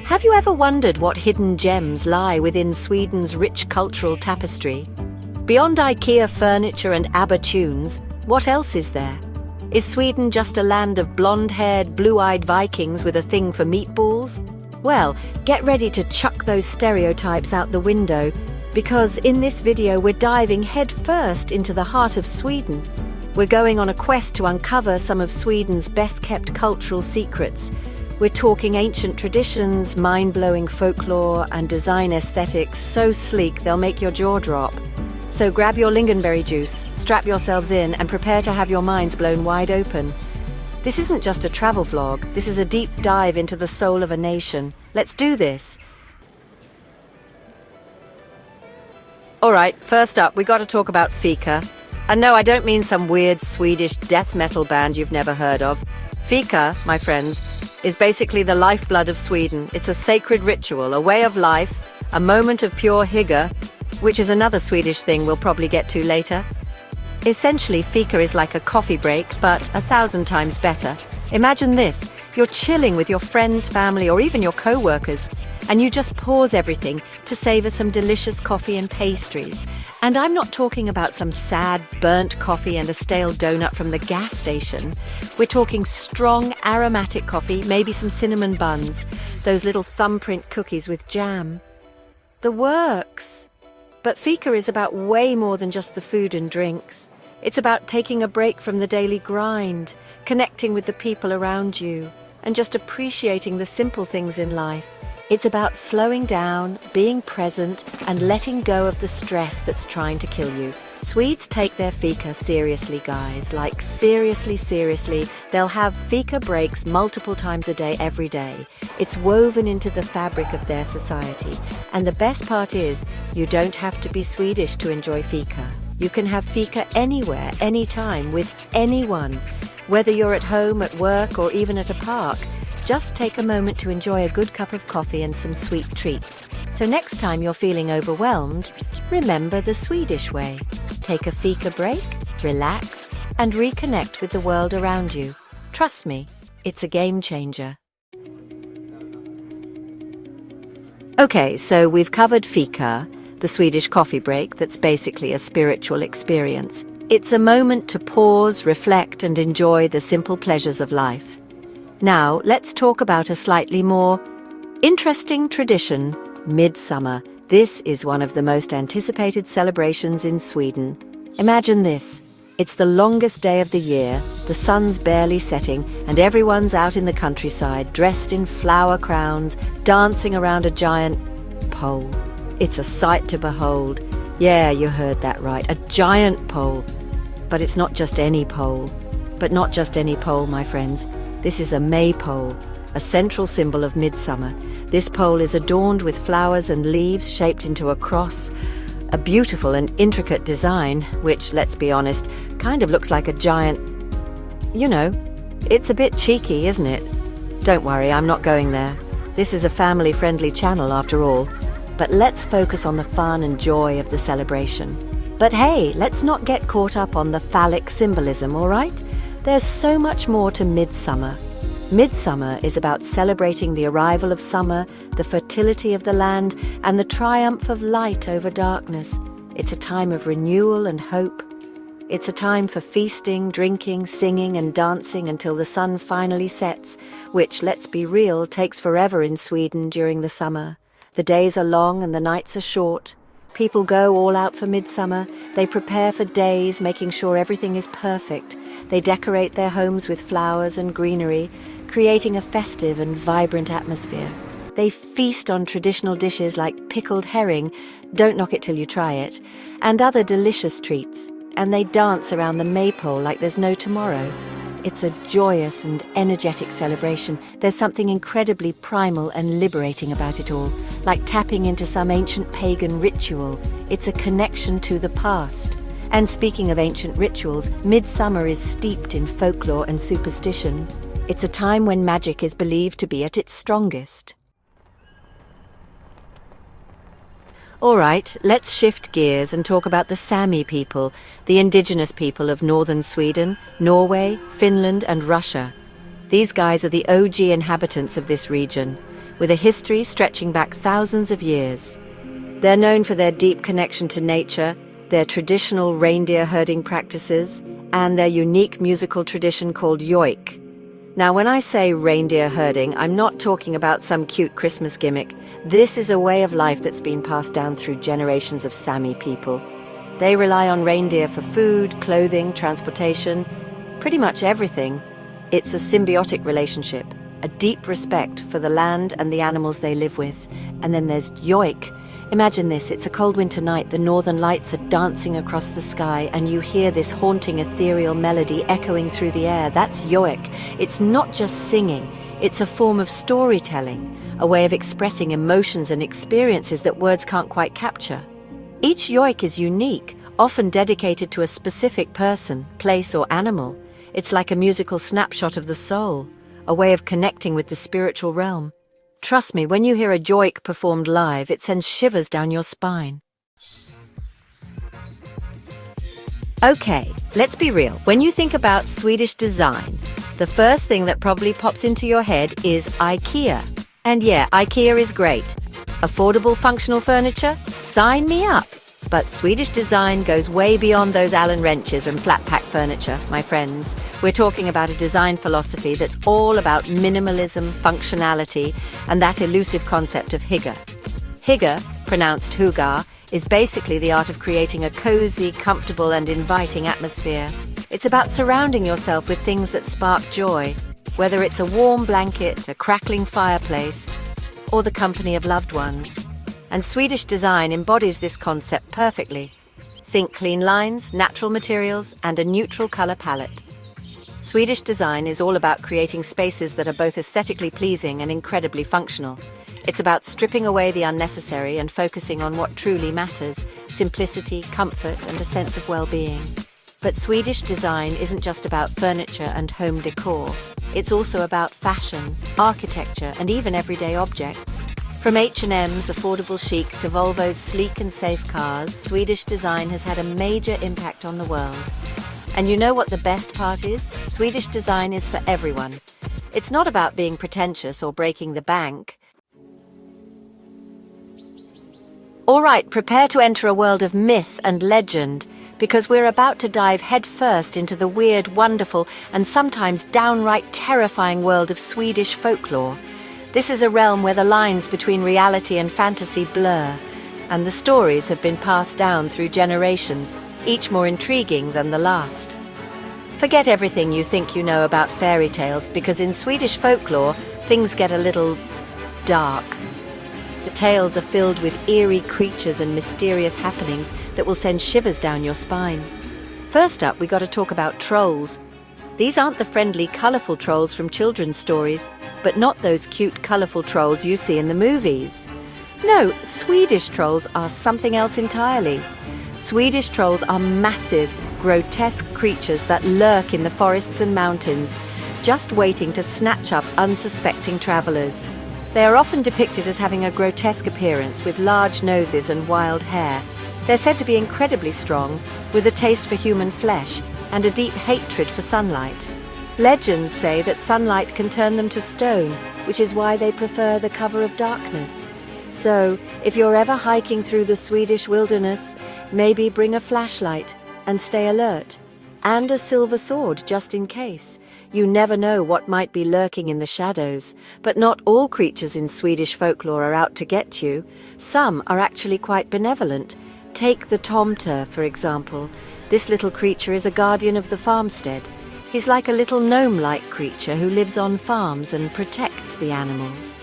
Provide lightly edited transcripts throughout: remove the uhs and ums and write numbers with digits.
Have you ever wondered what hidden gems lie within Sweden's rich cultural tapestry? Beyond IKEA furniture and ABBA tunes, what else is there? Is Sweden just a land of blonde-haired, blue-eyed Vikings with a thing for meatballs? Well, get ready to chuck those stereotypes out the window, because in this video we're diving headfirst into the heart of Sweden. We're going on a quest to uncover some of Sweden's best-kept cultural secrets. We're talking ancient traditions, mind-blowing folklore, and design aesthetics so sleek they'll make your jaw drop. So grab your lingonberry juice, strap yourselves in, and prepare to have your minds blown wide open. This isn't just a travel vlog, this is a deep dive into the soul of a nation. Let's do this! Alright, first up, we gotta talk about fika. And no, I don't mean some weird Swedish death metal band you've never heard of. Fika, my friends, is basically the lifeblood of Sweden. It's a sacred ritual, a way of life, a moment of pure hygge, which is another Swedish thing we'll probably get to later. Essentially, fika is like a coffee break, but 1,000 times better. Imagine this, you're chilling with your friends, family, or even your co-workers, and you just pause everything to savor some delicious coffee and pastries. And I'm not talking about some sad, burnt coffee and a stale donut from the gas station. We're talking strong, aromatic coffee, maybe some cinnamon buns, those little thumbprint cookies with jam. The works! But fika is about way more than just the food and drinks. It's about taking a break from the daily grind, connecting with the people around you, and just appreciating the simple things in life. It's about slowing down, being present, and letting go of the stress that's trying to kill you. Swedes take their fika seriously, guys. Like, seriously. They'll have fika breaks multiple times a day, every day. It's woven into the fabric of their society. And the best part is, you don't have to be Swedish to enjoy fika. You can have fika anywhere, anytime, with anyone. Whether you're at home, at work, or even at a park. Just take a moment to enjoy a good cup of coffee and some sweet treats. So next time you're feeling overwhelmed, remember the Swedish way. Take a fika break, relax, and reconnect with the world around you. Trust me, it's a game changer. Okay, so we've covered fika, the Swedish coffee break that's basically a spiritual experience. It's a moment to pause, reflect, and enjoy the simple pleasures of life. Now, let's talk about a slightly more interesting tradition, midsummer. This is one of the most anticipated celebrations in Sweden. Imagine this. It's the longest day of the year, the sun's barely setting, and everyone's out in the countryside, dressed in flower crowns, dancing around a giant pole. It's a sight to behold. Yeah, you heard that right, a giant pole. But it's not just any pole. But not just any pole, my friends. This is a maypole, a central symbol of midsummer. This pole is adorned with flowers and leaves shaped into a cross, a beautiful and intricate design, which, let's be honest, kind of looks like a giant... You know, it's a bit cheeky, isn't it? Don't worry, I'm not going there. This is a family-friendly channel after all. But let's focus on the fun and joy of the celebration. But hey, let's not get caught up on the phallic symbolism, all right? There's so much more to midsummer. Midsummer is about celebrating the arrival of summer, the fertility of the land, and the triumph of light over darkness. It's a time of renewal and hope. It's a time for feasting, drinking, singing, and dancing until the sun finally sets, which, let's be real, takes forever in Sweden during the summer. The days are long and the nights are short. People go all out for midsummer. They prepare for days, making sure everything is perfect. They decorate their homes with flowers and greenery, creating a festive and vibrant atmosphere. They feast on traditional dishes like pickled herring, don't knock it till you try it, and other delicious treats. And they dance around the maypole like there's no tomorrow. It's a joyous and energetic celebration. There's something incredibly primal and liberating about it all, like tapping into some ancient pagan ritual. It's a connection to the past. And speaking of ancient rituals, midsummer is steeped in folklore and superstition. It's a time when magic is believed to be at its strongest. All right, let's shift gears and talk about the Sami people, the indigenous people of northern Sweden, Norway, Finland, and Russia. These guys are the OG inhabitants of this region. with a history stretching back thousands of years. They're known for their deep connection to nature, their traditional reindeer herding practices, and their unique musical tradition called yoik. Now, when I say reindeer herding, I'm not talking about some cute Christmas gimmick. This is a way of life that's been passed down through generations of Sami people. They rely on reindeer for food, clothing, transportation, pretty much everything. It's a symbiotic relationship, a deep respect for the land and the animals they live with. And then there's yoik. Imagine this, it's a cold winter night, the northern lights are dancing across the sky, and you hear this haunting ethereal melody echoing through the air. That's yoik. It's not just singing, it's a form of storytelling, a way of expressing emotions and experiences that words can't quite capture. Each yoik is unique, often dedicated to a specific person, place, or animal. It's like a musical snapshot of the soul, a way of connecting with the spiritual realm. Trust me, when you hear a yoik performed live, it sends shivers down your spine. Okay, let's be real. When you think about Swedish design, the first thing that probably pops into your head is IKEA. And yeah, IKEA is great. Affordable functional furniture? Sign me up! But Swedish design goes way beyond those Allen wrenches and flat-pack furniture, my friends. We're talking about a design philosophy that's all about minimalism, functionality, and that elusive concept of hygge. Hygge, pronounced hugar, is basically the art of creating a cozy, comfortable, and inviting atmosphere. It's about surrounding yourself with things that spark joy, whether it's a warm blanket, a crackling fireplace, or the company of loved ones. And Swedish design embodies this concept perfectly. Think clean lines, natural materials, and a neutral color palette. Swedish design is all about creating spaces that are both aesthetically pleasing and incredibly functional. It's about stripping away the unnecessary and focusing on what truly matters: simplicity, comfort, and a sense of well-being. But Swedish design isn't just about furniture and home decor. It's also about fashion, architecture, and even everyday objects. From H&M's affordable chic to Volvo's sleek and safe cars, Swedish design has had a major impact on the world. And you know what the best part is? Swedish design is for everyone. It's not about being pretentious or breaking the bank. All right, prepare to enter a world of myth and legend, because we're about to dive headfirst into the weird, wonderful, and sometimes downright terrifying world of Swedish folklore. This is a realm where the lines between reality and fantasy blur, and the stories have been passed down through generations, each more intriguing than the last. Forget everything you think you know about fairy tales, because in Swedish folklore, things get a little dark. The tales are filled with eerie creatures and mysterious happenings that will send shivers down your spine. First up, we got to talk about trolls. These aren't the friendly, colourful trolls from children's stories, but not those cute, colourful trolls you see in the movies. No, Swedish trolls are something else entirely. Swedish trolls are massive, grotesque creatures that lurk in the forests and mountains, just waiting to snatch up unsuspecting travellers. They are often depicted as having a grotesque appearance with large noses and wild hair. They're said to be incredibly strong, with a taste for human flesh and a deep hatred for sunlight. Legends say that sunlight can turn them to stone, which is why they prefer the cover of darkness. So, if you're ever hiking through the Swedish wilderness, maybe bring a flashlight and stay alert. And a silver sword, just in case. You never know what might be lurking in the shadows. But not all creatures in Swedish folklore are out to get you. Some are actually quite benevolent. Take the tomte, for example. This little creature is a guardian of the farmstead. He's like a little gnome-like creature who lives on farms and protects the animals.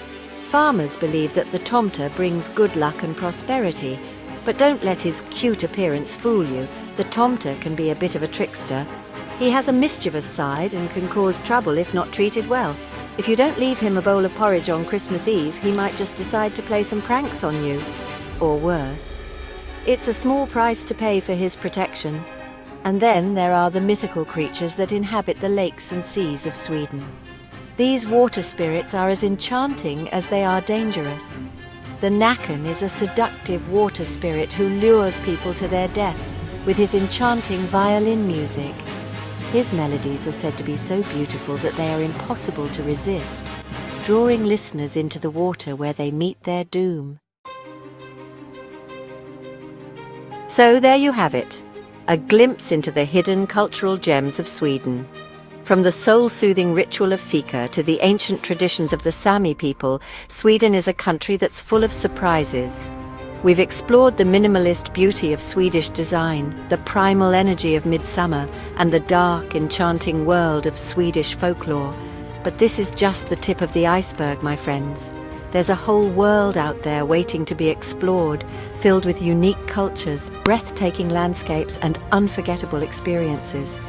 Farmers believe that the tomte brings good luck and prosperity. But don't let his cute appearance fool you. The tomte can be a bit of a trickster. He has a mischievous side and can cause trouble if not treated well. If you don't leave him a bowl of porridge on Christmas Eve, he might just decide to play some pranks on you. Or worse. It's a small price to pay for his protection. And then there are the mythical creatures that inhabit the lakes and seas of Sweden. These water spirits are as enchanting as they are dangerous. The Naken is a seductive water spirit who lures people to their deaths with his enchanting violin music. His melodies are said to be so beautiful that they are impossible to resist. drawing listeners into the water where they meet their doom. So there you have it, a glimpse into the hidden cultural gems of Sweden. From the soul-soothing ritual of fika to the ancient traditions of the Sami people, Sweden is a country that's full of surprises. We've explored the minimalist beauty of Swedish design, the primal energy of midsummer, and the dark, enchanting world of Swedish folklore. But this is just the tip of the iceberg, my friends. There's a whole world out there waiting to be explored, filled with unique cultures, breathtaking landscapes, and unforgettable experiences.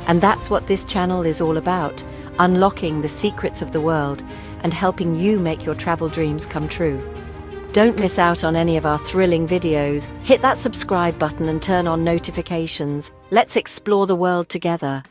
And that's what this channel is all about, unlocking the secrets of the world and helping you make your travel dreams come true. Don't miss out on any of our thrilling videos. Hit that subscribe button and turn on notifications. Let's explore the world together.